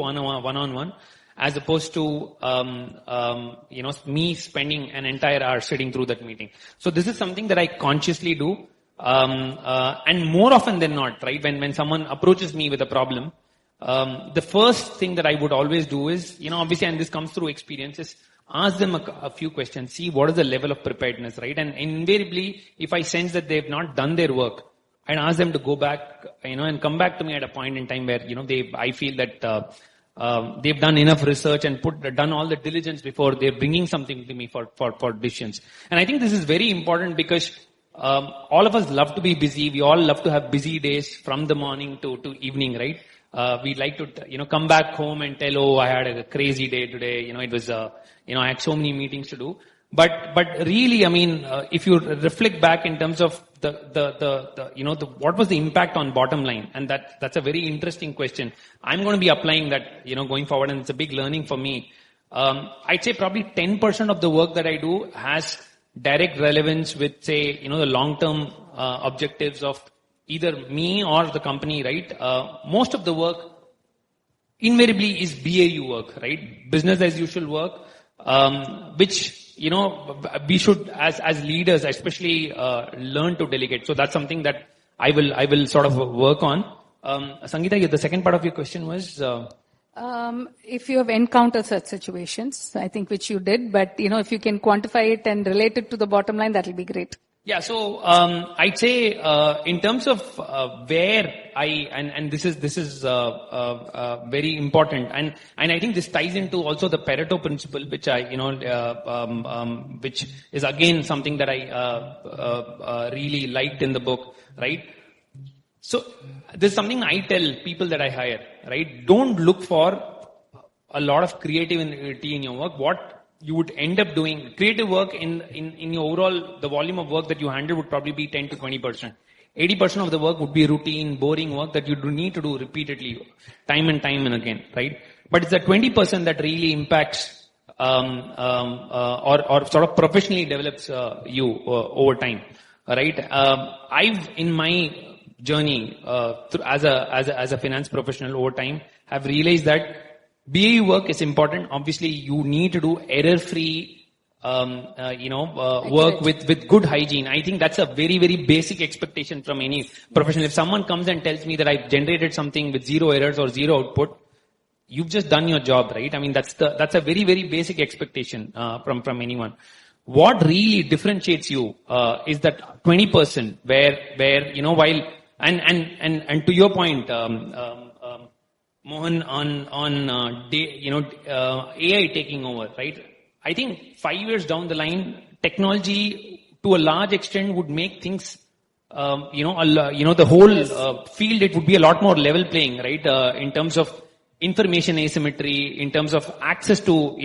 one-on-one, as opposed to, me spending an entire hour sitting through that meeting. So this is something that I consciously do. And more often than not, right, when someone approaches me with a problem, the first thing that I would always do is, obviously, and this comes through experiences, ask them a few questions, see what is the level of preparedness, right? And invariably, if I sense that they've not done their work, I'd ask them to go back, and come back to me at a point in time where, I feel that, they've done enough research and done all the diligence before they're bringing something to me for decisions. And I think this is very important because, all of us love to be busy. We all love to have busy days from the morning to evening, right? We like to, come back home and tell, I had a crazy day today. It was, I had so many meetings to do. But really, if you reflect back in terms of what was the impact on bottom line? And that's a very interesting question. I'm going to be applying that, going forward, and it's a big learning for me. I'd say probably 10% of the work that I do has direct relevance with, say, the long-term, objectives of either me or the company, right? Most of the work invariably is BAU work, right? Business as usual work, which, we should, as leaders, especially, learn to delegate. So that's something that I will sort of work on. Sangeeta, the second part of your question was, if you have encountered such situations, I think which you did, but if you can quantify it and relate it to the bottom line, that will be great. Yeah, so I'd say in terms of where and this is very important, and I think this ties into also the Pareto principle, which which is again something that I really liked in the book, right? So this is something I tell people that I hire, right? Don't look for a lot of creativity in your work. What you would end up doing, creative work in your overall, the volume of work that you handle would probably be 10 to 20%. 80% of the work would be routine, boring work that you do need to do repeatedly, time and again, right? But it's the 20% that really impacts, or sort of professionally develops, you, over time, right? I've, in my journey, as a finance professional over time, have realized that BAU work is important. Obviously, you need to do error-free, work with good hygiene. I think that's a very, very basic expectation from any professional. If someone comes and tells me that I've generated something with 0 errors or 0 output, you've just done your job, right? That's a very, very basic expectation, from anyone. What really differentiates you, is that 20% where, while, and to your point, Mohan, on AI taking over, right? I think 5 years down the line, technology to a large extent would make things, the whole field, it would be a lot more level playing, right? In terms of information asymmetry, in terms of access to,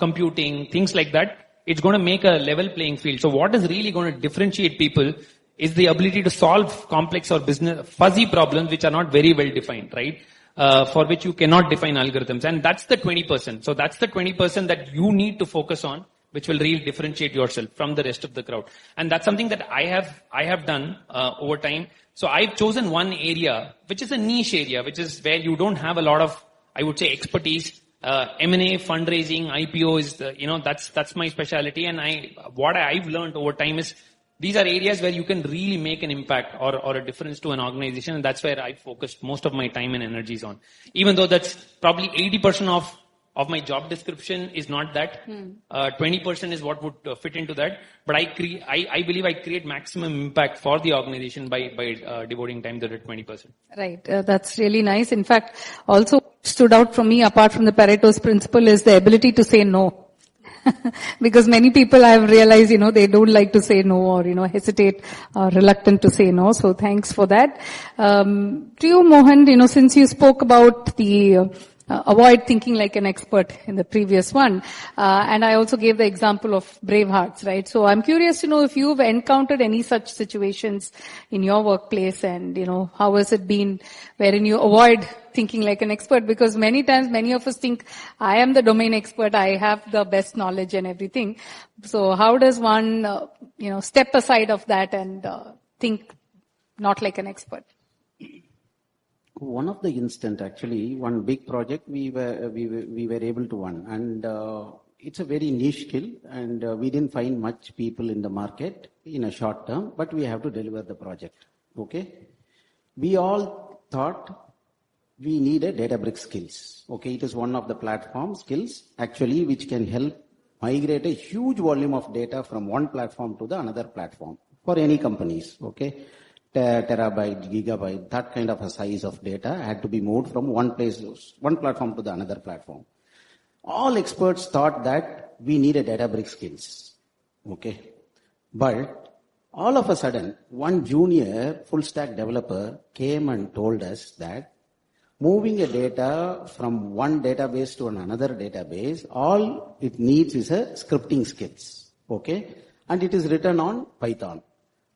computing, things like that. It's going to make a level playing field. So what is really going to differentiate people is the ability to solve complex or fuzzy problems which are not very well defined, right? For which you cannot define algorithms. And that's the 20%. So that's the 20% that you need to focus on, which will really differentiate yourself from the rest of the crowd. And that's something that I have done, over time. So I've chosen one area, which is a niche area, which is where you don't have a lot of, I would say, expertise. M&A, fundraising, IPO is, that's my specialty. And what I've learned over time is, these are areas where you can really make an impact or a difference to an organization. And that's where I focused most of my time and energies on. Even though that's probably 80% of my job description is not that. 20% is what would fit into that. But I believe I create maximum impact for the organization by devoting time to that 20%. Right. That's really nice. In fact, also stood out from me, apart from the Pareto's principle, is the ability to say no. Because many people I have realized, they don't like to say no or, hesitate or reluctant to say no. So thanks for that. To you, Mohan, since you spoke about the avoid thinking like an expert in the previous one, and I also gave the example of brave hearts, right? So I'm curious to know if you've encountered any such situations in your workplace and, how has it been wherein you avoid thinking like an expert, because many times many of us think I am the domain expert, I have the best knowledge and everything. So how does one, step aside of that and think not like an expert? One of the instant, actually, one big project we were able to win, and it's a very niche skill, and we didn't find much people in the market in a short term, but we have to deliver the project. Okay, we all thought we need a Databricks skills. Okay, it is one of the platform skills actually which can help migrate a huge volume of data from one platform to the another platform for any companies. Okay. Terabyte, gigabyte, that kind of a size of data had to be moved from one platform to the another platform. All experts thought that we need a Databricks skills. Okay. But all of a sudden, one junior full stack developer came and told us that moving a data from one database to another database, all it needs is a scripting skills. Okay. And it is written on Python.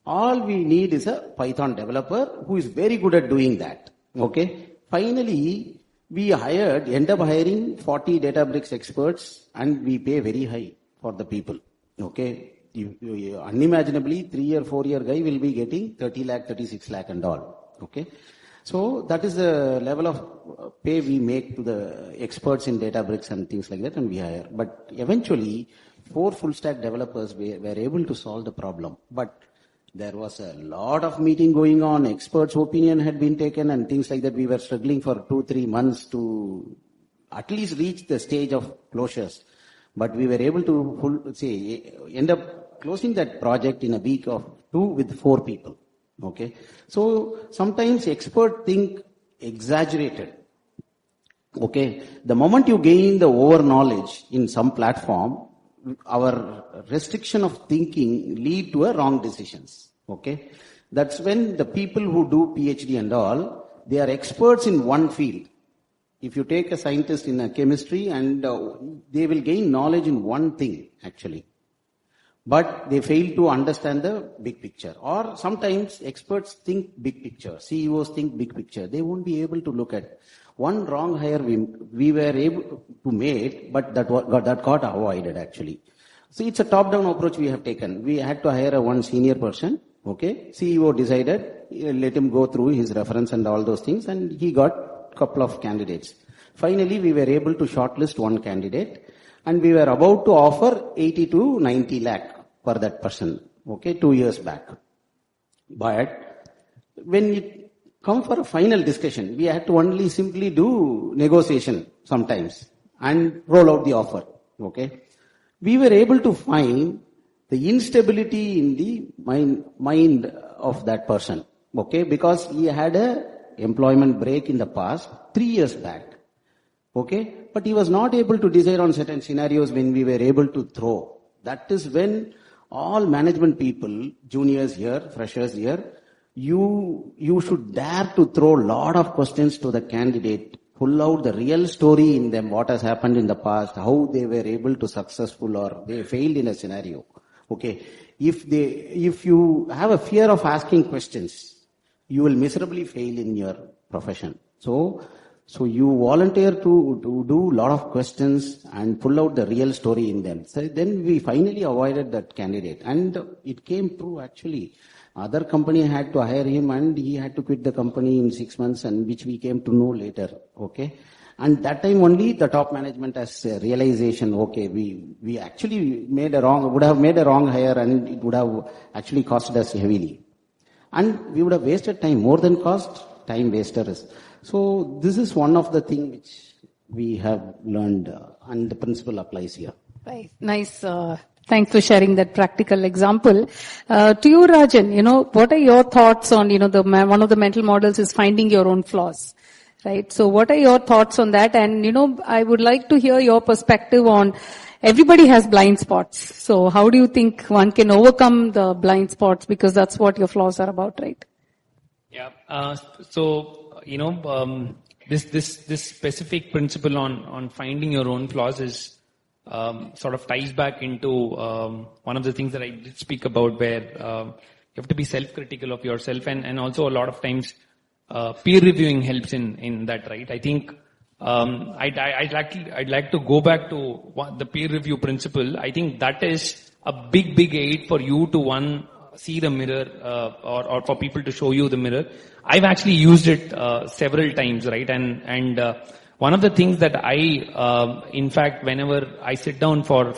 All we need is a Python developer who is very good at doing that. Okay. Finally, we end up hiring 40 Databricks experts, and we pay very high for the people. Okay. Unimaginably, 3 or 4 year guy will be getting 30 lakh, 36 lakh and all. Okay. So that is the level of pay we make to the experts in Databricks and things like that, and we hire. But eventually, 4 full stack developers were able to solve the problem. But there was a lot of meeting going on, experts' opinion had been taken and things like that. We were struggling for 2-3 months to at least reach the stage of closures. But we were able to end up closing that project in a week of 2 with 4 people. Okay. So sometimes experts think exaggerated. Okay. The moment you gain the over knowledge in some platform, our restriction of thinking lead to a wrong decisions. Okay. That's when the people who do PhD and all, they are experts in one field. If you take a scientist in a chemistry and they will gain knowledge in one thing actually, but they fail to understand the big picture. Or sometimes experts think big picture, CEOs think big picture. They won't be able to look at one wrong hire we were able to make, but that got avoided actually. So it's a top-down approach we have taken. We had to hire one senior person. Okay, CEO decided, let him go through his reference and all those things, and he got a couple of candidates. Finally, we were able to shortlist one candidate, and we were about to offer 80 to 90 lakh for that person. Okay, 2 years back. But when it come for a final discussion, we had to only simply do negotiation sometimes and roll out the offer. Okay. We were able to find the instability in the mind of that person. Okay. Because he had a employment break in the past 3 years back. Okay. But he was not able to decide on certain scenarios when we were able to throw. That is when all management people, juniors here, freshers here, you should dare to throw a lot of questions to the candidate, pull out the real story in them, what has happened in the past, how they were able to successful or they failed in a scenario. Okay. If you have a fear of asking questions, you will miserably fail in your profession. So you volunteer to do a lot of questions and pull out the real story in them. So then we finally avoided that candidate, and it came true actually. Other company had to hire him and he had to quit the company in 6 months, and which we came to know later. Okay. And that time only the top management has a realization, okay, we actually would have made a wrong hire, and it would have actually cost us heavily. And we would have wasted time, more than cost, time wasters. So this is one of the things which we have learned, and the principle applies here. Right. Nice. Thanks for sharing that practical example. To you, Rajan, what are your thoughts on, one of the mental models is finding your own flaws, right? So what are your thoughts on that? And, I would like to hear your perspective on everybody has blind spots. So how do you think one can overcome the blind spots? Because that's what your flaws are about, right? Yeah. This specific principle on finding your own flaws is sort of ties back into one of the things that I did speak about, where you have to be self-critical of yourself, and also a lot of times peer reviewing helps in that, right? I think I'd like to go back to the peer review principle. I think that is a big aid for you to see the mirror, or for people to show you the mirror. I've actually used it, several times, right? And one of the things that in fact, whenever I sit down for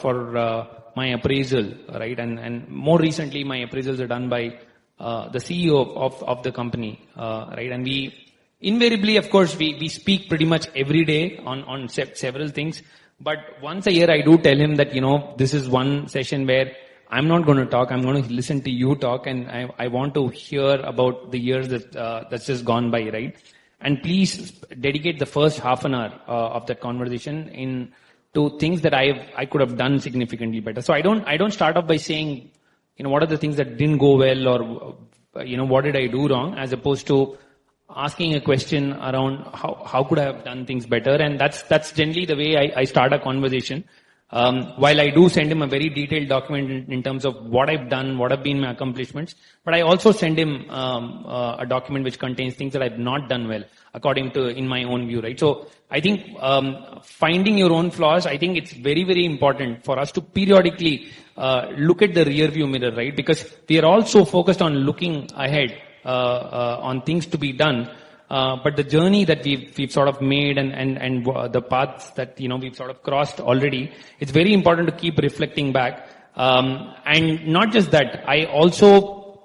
my appraisal, right? And more recently, my appraisals are done by, the CEO of the company, right? And we, invariably, of course, we speak pretty much every day on several things. But once a year, I do tell him that, this is one session where I'm not going to talk. I'm going to listen to you talk, and I want to hear about the years that's just gone by, right? And please dedicate the first half an hour of that conversation to things that I could have done significantly better. So I don't start off by saying, what are the things that didn't go well, or what did I do wrong, as opposed to asking a question around how could I have done things better. And that's generally the way I start a conversation. While I do send him a very detailed document in terms of what I've done, what have been my accomplishments, but I also send him a document which contains things that I've not done well, according to, in my own view, right? So I think finding your own flaws, I think it's very, very important for us to periodically look at the rear view mirror, right? Because we are all so focused on looking ahead on things to be done. But the journey that we've sort of made and the paths that, we've sort of crossed already, it's very important to keep reflecting back. And not just that, I also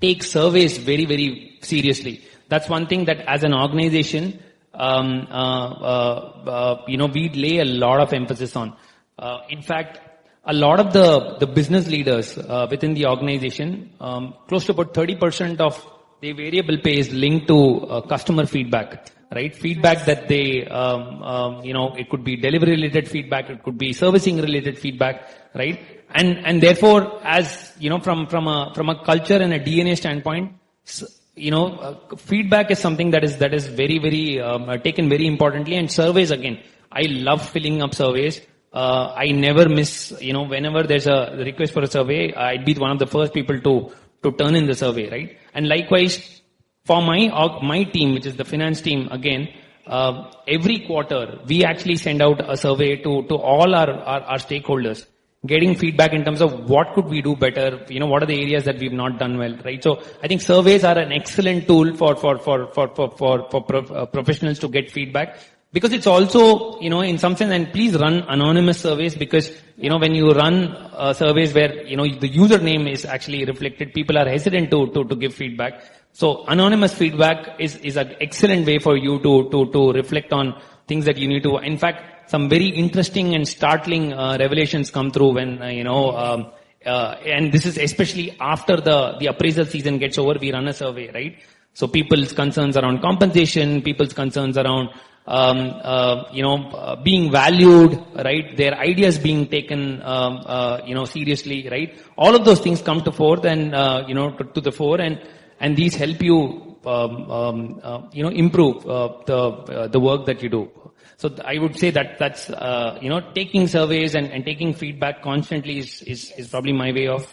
take surveys very, very seriously. That's one thing that as an organization, we lay a lot of emphasis on. In fact, a lot of the business leaders within the organization, close to about 30% of the variable pay is linked to customer feedback, right? Feedback that they, it could be delivery related feedback, it could be servicing related feedback, right? And therefore, as from a culture and a DNA standpoint, feedback is something that is very, very taken very importantly. And surveys, again, I love filling up surveys. I never miss, whenever there's a request for a survey, I'd be one of the first people to turn in the survey, right? And likewise, for my team, which is the finance team, again, every quarter, we actually send out a survey to all our stakeholders, getting feedback in terms of what could we do better, what are the areas that we've not done well, right? So I think surveys are an excellent tool for professionals to get feedback. Because it's also, in some sense, and please run anonymous surveys, because, when you run surveys where, the username is actually reflected, people are hesitant to give feedback. So anonymous feedback is an excellent way for you to reflect on things that you need to. In fact, some very interesting and startling revelations come through when, and this is especially after the appraisal season gets over, we run a survey, right? So people's concerns around compensation, people's concerns around being valued, right? Their ideas being taken, seriously, right? All of those things come to forth and, to the fore, and these help you, improve, the work that you do. So I would say that's, taking surveys and taking feedback constantly is probably my way of,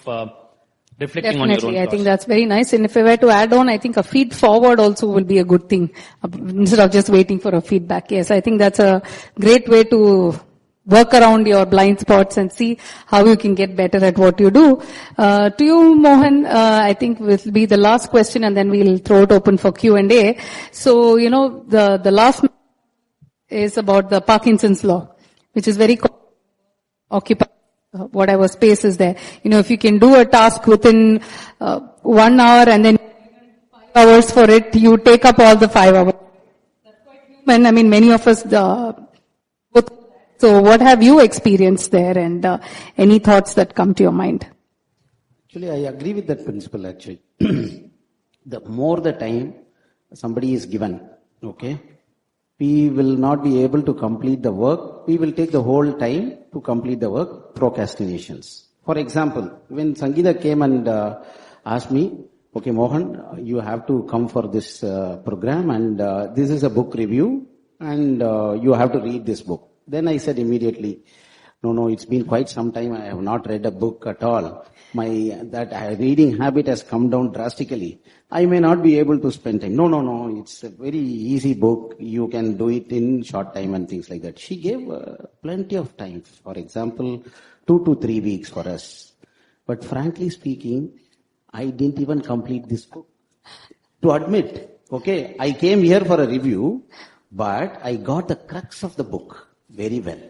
reflecting Definitely, on your own I flaws. think that's very nice. And if I were to add on, I think a feed forward also will be a good thing, instead of just waiting for a feedback. Yes, I think that's a great way to work around your blind spots and see how you can get better at what you do. To you, Mohan, I think will be the last question, and then we'll throw it open for Q&A. So, the last is about the Parkinson's law, which is very occupied. Whatever space is there. If you can do a task within 1 hour and then 5 hours for it, you take up all the 5 hours. That's quite human. I mean, many of us, so what have you experienced there, and any thoughts that come to your mind? Actually, I agree with that principle, actually. The more the time somebody is given, okay, we will not be able to complete the work. We will take the whole time to complete the work, procrastinations. For example, when Sangeeta came and asked me, okay, Mohan, you have to come for this program, and this is a book review, and you have to read this book. Then I said immediately, no, it's been quite some time. I have not read a book at all. That reading habit has come down drastically. I may not be able to spend time. No, it's a very easy book. You can do it in short time and things like that. She gave plenty of time. For example, 2 to 3 weeks for us. But frankly speaking, I didn't even complete this book. To admit, okay, I came here for a review, but I got the crux of the book very well.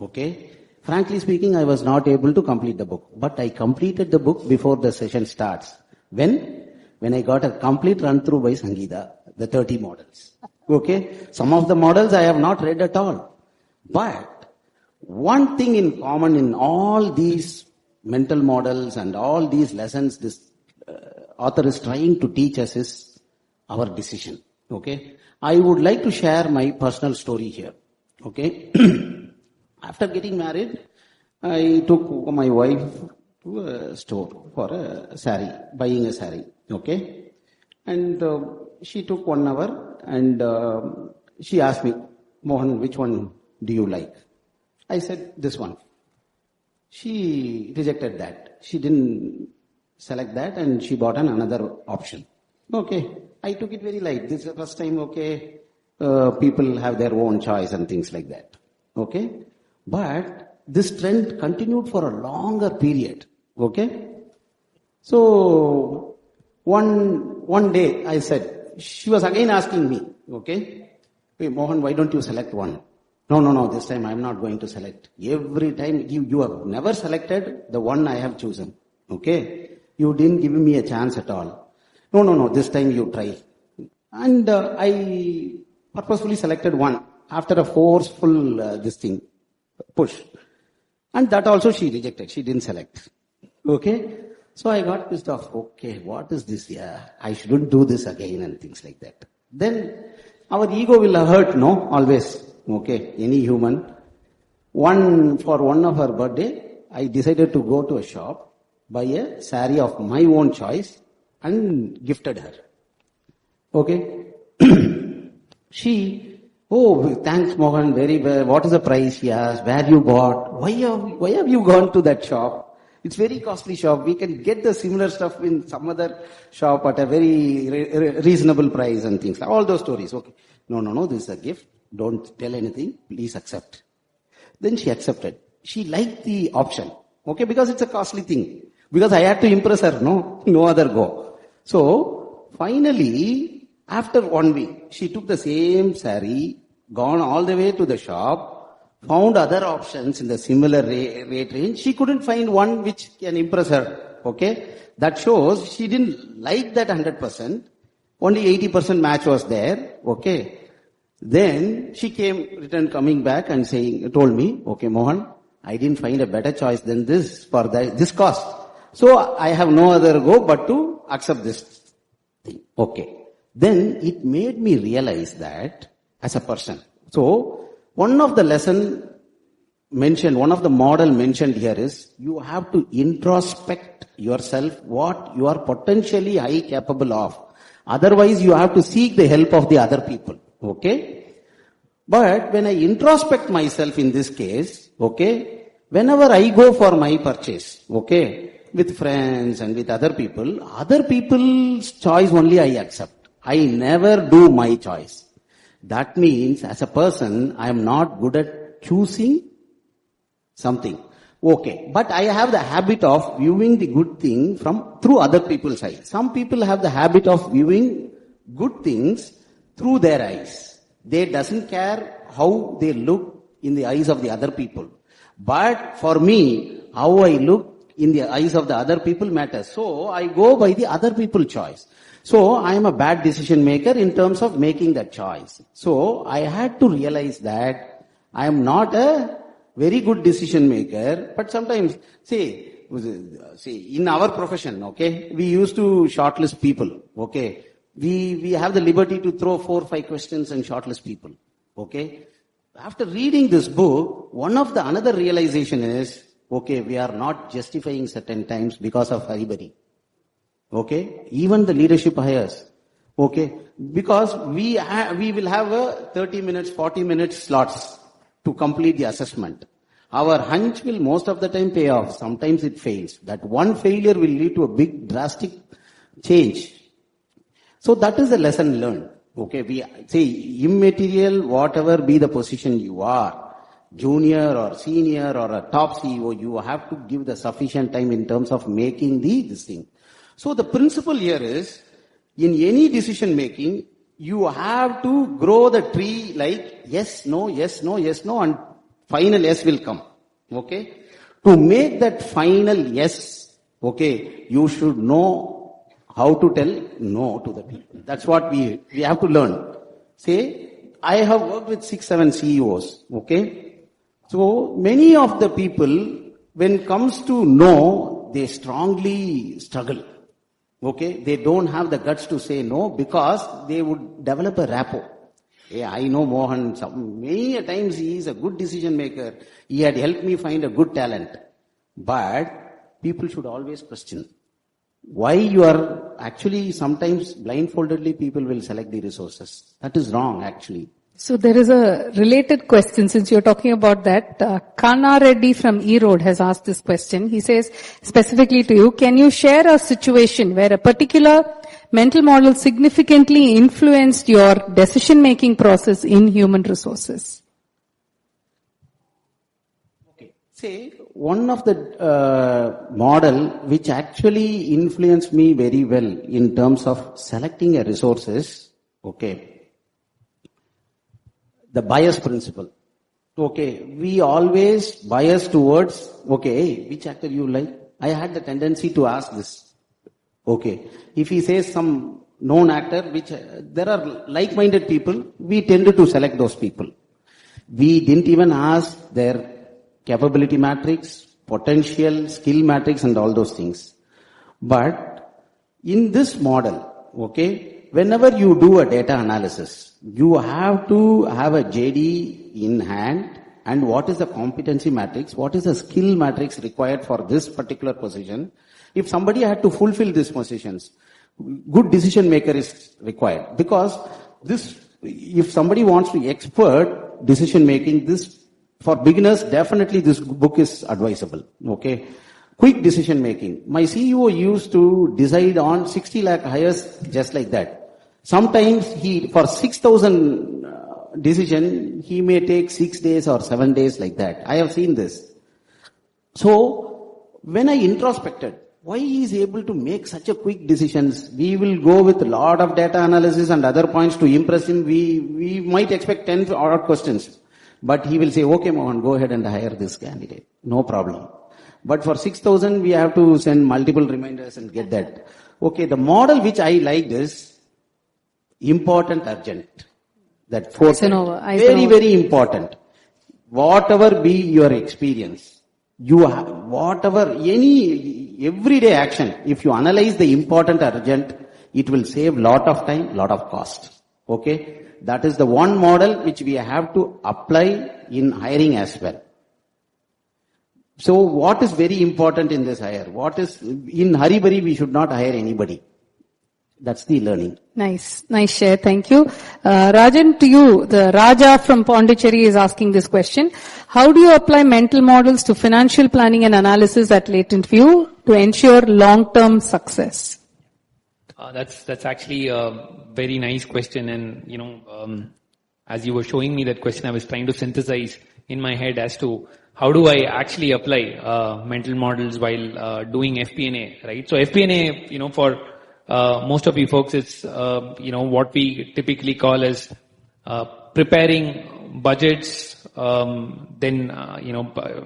Okay. Frankly speaking, I was not able to complete the book, but I completed the book before the session starts. When I got a complete run through by Sangeeta, the 30 models. Okay. Some of the models I have not read at all. But one thing in common in all these mental models and all these lessons this author is trying to teach us is our decision. Okay. I would like to share my personal story here. Okay. After getting married, I took my wife to a store for a sari, buying a sari. Okay. And she took 1 hour and she asked me, Mohan, which one do you like? I said, this one. She rejected that. She didn't select that and she bought another option. Okay. I took it very light. This is the first time, okay, people have their own choice and things like that. Okay. But this trend continued for a longer period. Okay. So, one day I said, she was again asking me, okay, hey Mohan, why don't you select one? No, this time I'm not going to select. Every time you have never selected the one I have chosen. Okay. You didn't give me a chance at all. No, this time you try. And I purposefully selected one after a forceful push. And that also she rejected. She didn't select. Okay. So I got pissed off. Okay, what is this? Yeah, I shouldn't do this again and things like that. Then our ego will hurt, no? Always. Okay, any human. For one of her birthday, I decided to go to a shop, buy a saree of my own choice and gifted her. Okay. She, thanks Mohan, very well. What is the price? She asked. Where you bought? Why have you gone to that shop? It's very costly shop. We can get the similar stuff in some other shop at a very reasonable price and things. All those stories. Okay. No, this is a gift. Don't tell anything. Please accept. Then she accepted. She liked the option. Okay, because it's a costly thing. Because I had to impress her. No other go. So, finally, after 1 week, she took the same saree, gone all the way to the shop, found other options in the similar rate range. She couldn't find one which can impress her. Okay. That shows she didn't like that 100%. Only 80% match was there. Okay. Then she coming back and told me, okay, Mohan, I didn't find a better choice than this for this cost. So I have no other go but to accept this thing. Okay. Then it made me realize that as a person. So, one of the model mentioned here is, you have to introspect yourself what you are potentially high capable of. Otherwise, you have to seek the help of the other people. Okay? But when I introspect myself in this case, okay, whenever I go for my purchase, okay, with friends and with other people's choice only I accept. I never do my choice. That means, as a person, I am not good at choosing something. Okay. But I have the habit of viewing the good thing through other people's eyes. Some people have the habit of viewing good things through their eyes. They doesn't care how they look in the eyes of the other people. But for me, how I look in the eyes of the other people matters. So I go by the other people's choice. So I am a bad decision maker in terms of making that choice. So I had to realize that I am not a very good decision maker, but sometimes, see, in our profession, okay, we used to shortlist people, okay. We have the liberty to throw 4 or 5 questions and shortlist people, okay. After reading this book, another realization is, okay, we are not justifying certain times because of hurry. Okay, even the leadership hires. Okay, because we will have a 30 minutes, 40 minutes slots to complete the assessment. Our hunch will most of the time pay off. Sometimes it fails. That one failure will lead to a big drastic change. So that is a lesson learned. Okay, we say immaterial, whatever be the position you are, junior or senior or a top CEO, you have to give the sufficient time in terms of making this thing. So the principle here is, in any decision making, you have to grow the tree like yes, no, yes, no, yes, no, and final yes will come. Okay? To make that final yes, okay, you should know how to tell no to the people. That's what we have to learn. Say, I have worked with 6-7 CEOs, okay? So many of the people, when it comes to no, they strongly struggle. Okay? They don't have the guts to say no because they would develop a rapport. Hey, I know Mohan, many a times he is a good decision maker. He had helped me find a good talent. But people should always question why you are actually sometimes blindfoldedly people will select the resources. That is wrong actually. So there is a related question since you're talking about that. Kana Reddy from E-Road has asked this question. He says specifically to you, can you share a situation where a particular mental model significantly influenced your decision-making process in human resources? Okay. Say, one of the model which actually influenced me very well in terms of selecting a resources, okay, the bias principle. Okay, we always bias towards, okay, hey, which actor you like? I had the tendency to ask this. Okay, if he says some known actor, which there are like-minded people, we tended to select those people. We didn't even ask their capability matrix, potential, skill matrix and all those things. But in this model, okay, whenever you do a data analysis, you have to have a JD in hand and what is the competency matrix, what is the skill matrix required for this particular position. If somebody had to fulfill these positions, good decision maker is required. Because this, if somebody wants to expert decision making, this, for beginners, definitely this book is advisable. Okay. Quick decision making. My CEO used to decide on 60 lakh hires just like that. Sometimes for 6,000 decision, he may take 6 days or 7 days like that. I have seen this. So, when I introspected, why he is able to make such a quick decisions? We will go with a lot of data analysis and other points to impress him. We might expect 10 odd questions. But he will say, okay Mohan, go ahead and hire this candidate. No problem. But for 6,000, we have to send multiple reminders and get that. Okay, the model which I liked is important, urgent. That fourth. Very, very important. Whatever be your experience, you have, whatever, any, everyday action, if you analyze the important, urgent, it will save lot of time, lot of cost. Okay? That is the one model which we have to apply in hiring as well. So what is very important in this hire? What is, in hurry-burry, we should not hire anybody. That's the learning. Nice share. Thank you. Rajan, to you, the Raja from Pondicherry is asking this question. How do you apply mental models to financial planning and analysis at Latent View to ensure long-term success? That's actually a very nice question. And, as you were showing me that question, I was trying to synthesize in my head as to how do I actually apply mental models while doing FP&A, right? So FP&A, for most of you folks, it's what we typically call as preparing budgets. Then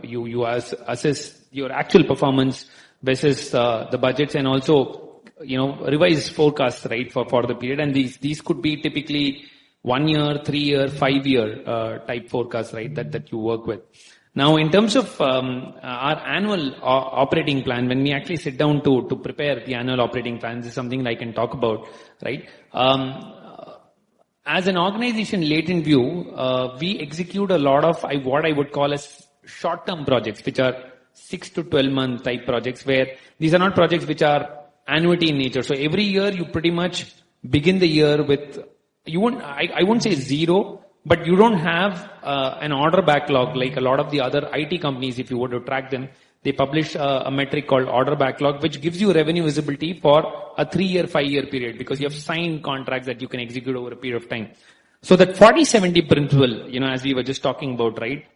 you assess your actual performance versus the budgets, and also revise forecasts, right, for the period. And these could be typically 1 year, 3 year, 5 year type forecasts, right, that you work with. Now, in terms of our annual operating plan, when we actually sit down to prepare the annual operating plan, this is something that I can talk about, right? As an organization, Latent View, we execute a lot of what I would call as short-term projects, which are 6 to 12 month type projects, where these are not projects which are annuity in nature. So every year you pretty much begin the year with, I won't say zero, but you don't have an order backlog like a lot of the other IT companies. If you were to track them, they publish a metric called order backlog, which gives you revenue visibility for a 3-year, 5-year period, because you have signed contracts that you can execute over a period of time. So that 40-70 principle, as we were just talking about, right?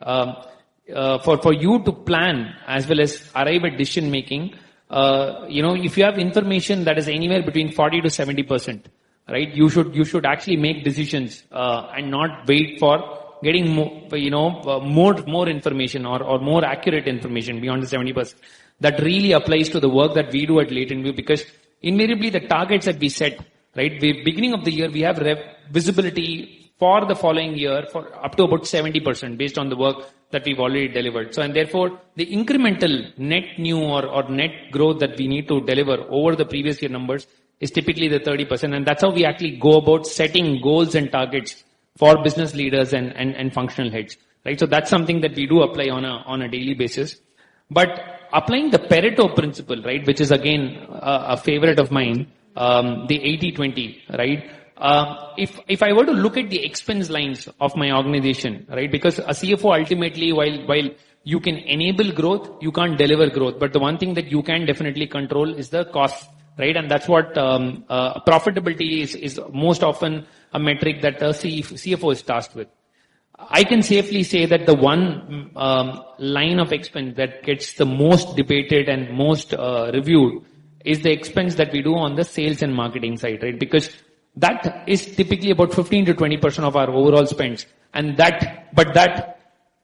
For you to plan as well as arrive at decision making, if you have information that is anywhere between 40 to 70%, right, you should actually make decisions, and not wait for getting more information or more accurate information beyond the 70%. That really applies to the work that we do at Latent View, because invariably the targets that we set, right, beginning of the year, we have visibility for the following year for up to about 70% based on the work that we've already delivered. So, and therefore, the incremental net new or net growth that we need to deliver over the previous year numbers is typically the 30%. And that's how we actually go about setting goals and targets for business leaders and functional heads, right? So that's something that we do apply on a daily basis. But applying the Pareto principle, right, which is again a favorite of mine, the 80-20, right? If I were to look at the expense lines of my organization, right, because a CFO ultimately, while you can enable growth, you can't deliver growth. But the one thing that you can definitely control is the cost, right? And that's what profitability is most often a metric that a CFO is tasked with. I can safely say that the one line of expense that gets the most debated and most reviewed is the expense that we do on the sales and marketing side, right? Because that is typically about 15 to 20% of our overall spends. And that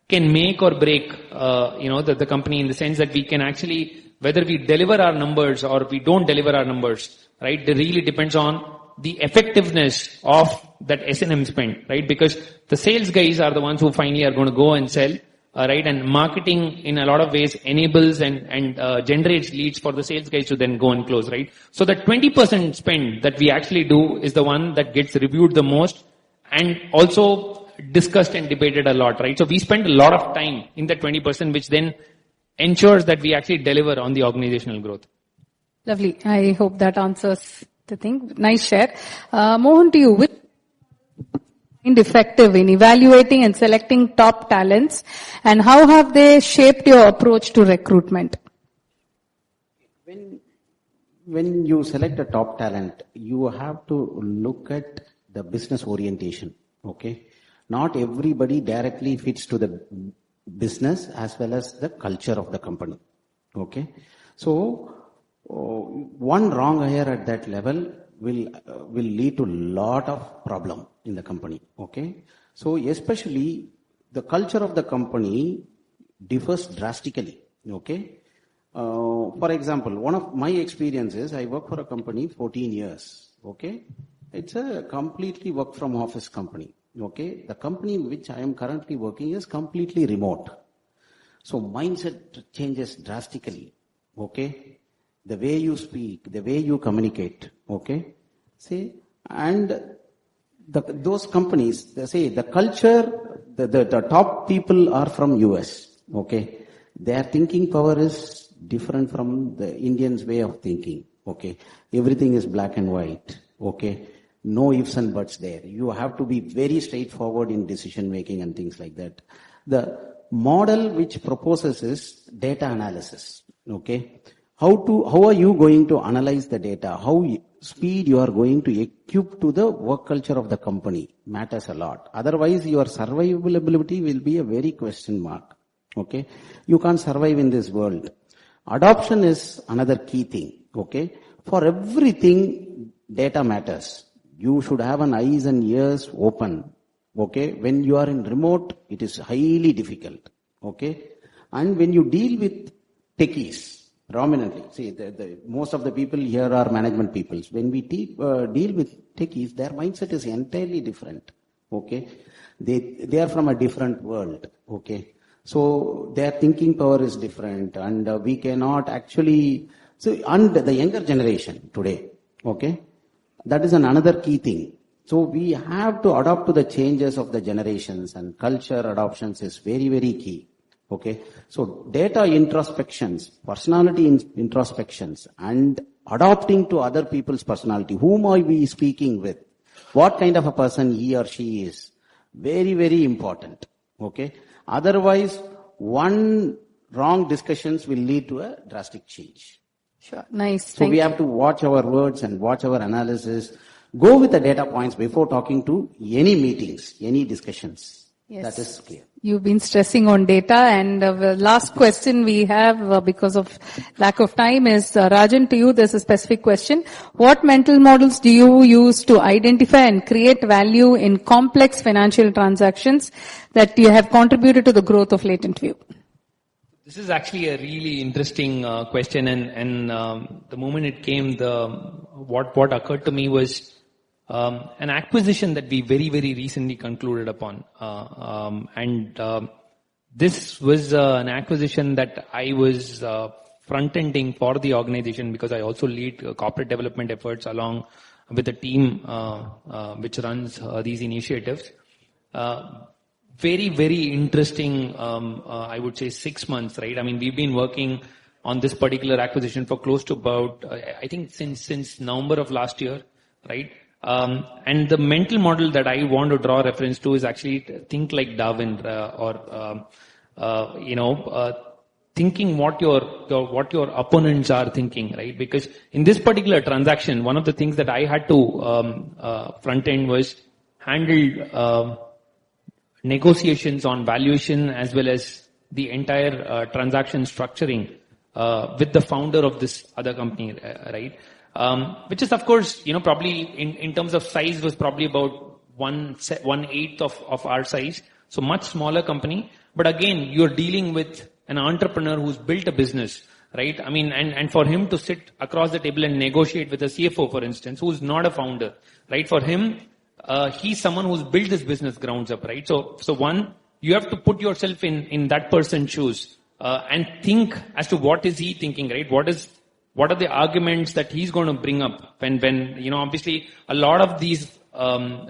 can make or break, the company, in the sense that we can actually, whether we deliver our numbers or we don't deliver our numbers, right? It really depends on the effectiveness of that S&M spend, right? Because the sales guys are the ones who finally are going to go and sell, right? And marketing in a lot of ways enables and generates leads for the sales guys to then go and close, right? So that 20% spend that we actually do is the one that gets reviewed the most and also discussed and debated a lot, right? So we spend a lot of time in that 20%, which then ensures that we actually deliver on the organizational growth. Lovely. I hope that answers the thing. Nice share. Mohan, to you, which is effective in evaluating and selecting top talents, and how have they shaped your approach to recruitment? When you select a top talent, you have to look at the business orientation. Okay, not everybody directly fits to the business as well as the culture of the company. Okay, so one wrong hire at that level will lead to a lot of problem in the company. Okay, so especially the culture of the company differs drastically. Okay, for example, one of my experiences, I worked for a company 14 years. Okay, it's a completely work from office company. Okay, the company in which I am currently working is completely remote. So mindset changes drastically. Okay, the way you speak, the way you communicate. Okay, see, and those companies, they say the culture, the top people are from US. Okay, their thinking power is different from the Indians' way of thinking. Okay, everything is black and white. Okay, no ifs and buts there. You have to be very straightforward in decision making and things like that. The model which proposes is data analysis. Okay, how are you going to analyze the data? How speed you are going to equip to the work culture of the company matters a lot. Otherwise, your survivability will be a very question mark. Okay, you can't survive in this world. Adoption is another key thing. Okay, for everything, data matters. You should have an eyes and ears open. Okay, when you are in remote, it is highly difficult. Okay, and when you deal with techies, prominently, see, most of the people here are management people. When we deal with techies, their mindset is entirely different. Okay, they are from a different world. Okay, so their thinking power is different, and we cannot actually. So, and the younger generation today. Okay, that is another key thing. So we have to adapt to the changes of the generations, and culture adoptions is very, very key. Okay, so data introspections, personality introspections, and adopting to other people's personality. Whom are we speaking with? What kind of a person he or she is? Very, very important. Okay, otherwise one wrong discussions will lead to a drastic change. Sure, nice. So we have to watch our words and watch our analysis. Go with the data points before talking to any meetings, any discussions. Yes. That is clear. You've been stressing on data, and the last question we have, because of lack of time, is Rajan, to you. There's a specific question. What mental models do you use to identify and create value in complex financial transactions that you have contributed to the growth of Latent View? This is actually a really interesting question, and the moment it came, what occurred to me was an acquisition that we very, very recently concluded upon. This was an acquisition that I was front-ending for the organization, because I also lead corporate development efforts along with a team which runs these initiatives. Very, very interesting, I would say 6 months, right? I mean, we've been working on this particular acquisition for close to about, I think since November of last year, right? And the mental model that I want to draw reference to is actually think like Darwin, thinking what your opponents are thinking, right? Because in this particular transaction, one of the things that I had to front end was handle negotiations on valuation as well as the entire transaction structuring with the founder of this other company, right? Which is, of course, probably in terms of size was probably about 1/8 of our size. So much smaller company. But again, you're dealing with an entrepreneur who's built a business, right? I mean, and for him to sit across the table and negotiate with a CFO, for instance, who's not a founder, right? For him, he's someone who's built his business grounds up, right? So one, you have to put yourself in that person's shoes, and think as to what is he thinking, right? What are the arguments that he's going to bring up when, obviously a lot of these,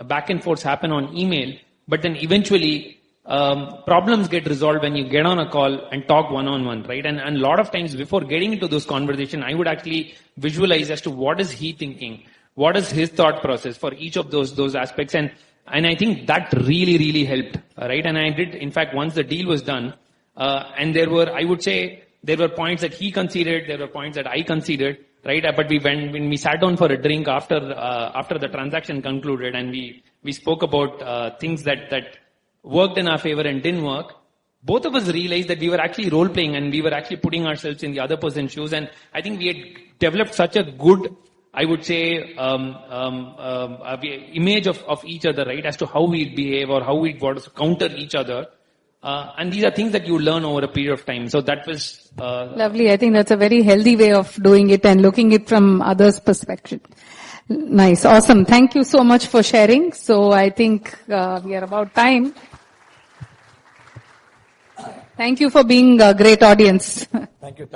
back and forths happen on email, but then eventually, problems get resolved when you get on a call and talk one-on-one, right? And a lot of times before getting into those conversations, I would actually visualize as to what is he thinking, what is his thought process for each of those aspects, and I think that really, really helped, right? And I did, in fact, once the deal was done, and there were points that he considered, there were points that I considered, right? But when we sat down for a drink after the transaction concluded, and we spoke about things that worked in our favor and didn't work, both of us realized that we were actually role playing and we were actually putting ourselves in the other person's shoes. And I think we had developed such a good, I would say, image of each other, right? As to how we'd behave or how we'd want to counter each other. And these are things that you learn over a period of time. So that was lovely. I think that's a very healthy way of doing it and looking it from others' perspective. Nice. Awesome. Thank you so much for sharing. So I think we are about time. Thank you for being a great audience. Thank you.